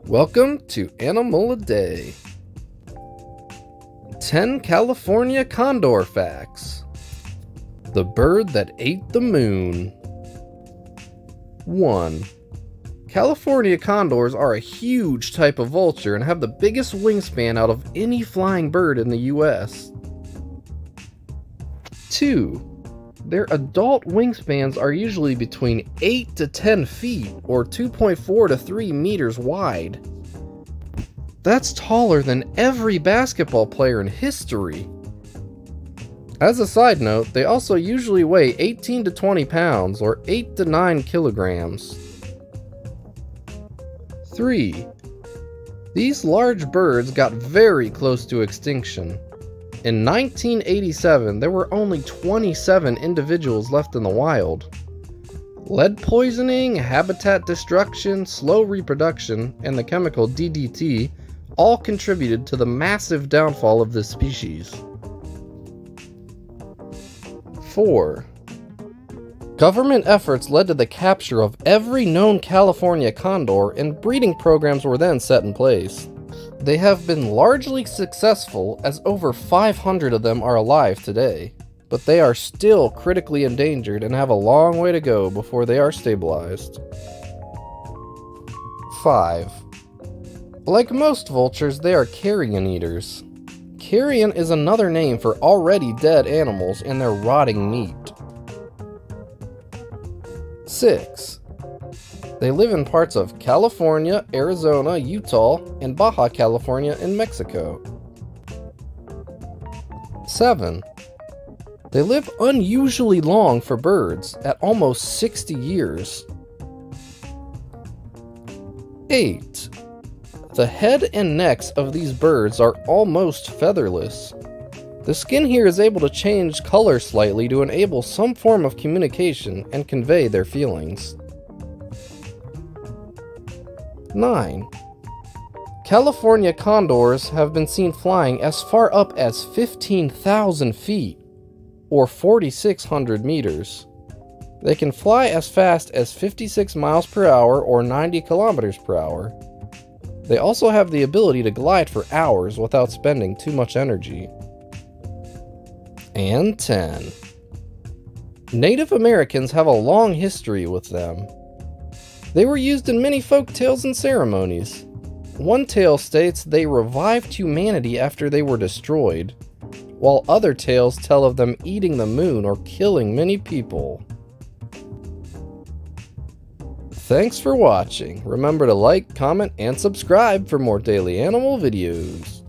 Welcome to Animal a Day. 10 California Condor Facts. The bird that ate the moon. 1. California condors are a huge type of vulture and have the biggest wingspan out of any flying bird in the US. 2. Their adult wingspans are usually between 8 to 10 feet or 2.4 to 3 meters wide. That's taller than every basketball player in history. As a side note, they also usually weigh 18 to 20 pounds or 8 to 9 kilograms. 3. These large birds got very close to extinction. In 1987, there were only 27 individuals left in the wild. Lead poisoning, habitat destruction, slow reproduction, and the chemical DDT all contributed to the massive downfall of this species. 4. Government efforts led to the capture of every known California condor, and breeding programs were then set in place. They have been largely successful, as over 500 of them are alive today, but they are still critically endangered and have a long way to go before they are stabilized. 5. Like most vultures, they are carrion eaters. Carrion is another name for already dead animals and their rotting meat. 6. They live in parts of California, Arizona, Utah, and Baja California in Mexico. 7. They live unusually long for birds, at almost 60 years. 8. The head and necks of these birds are almost featherless. The skin here is able to change color slightly to enable some form of communication and convey their feelings. 9. California condors have been seen flying as far up as 15,000 feet, or 4,600 meters. They can fly as fast as 56 miles per hour or 90 kilometers per hour. They also have the ability to glide for hours without spending too much energy. And 10. Native Americans have a long history with them. They were used in many folk tales and ceremonies. One tale states they revived humanity after they were destroyed, while other tales tell of them eating the moon or killing many people. Thanks for watching. Remember to like, comment, and subscribe for more daily animal videos.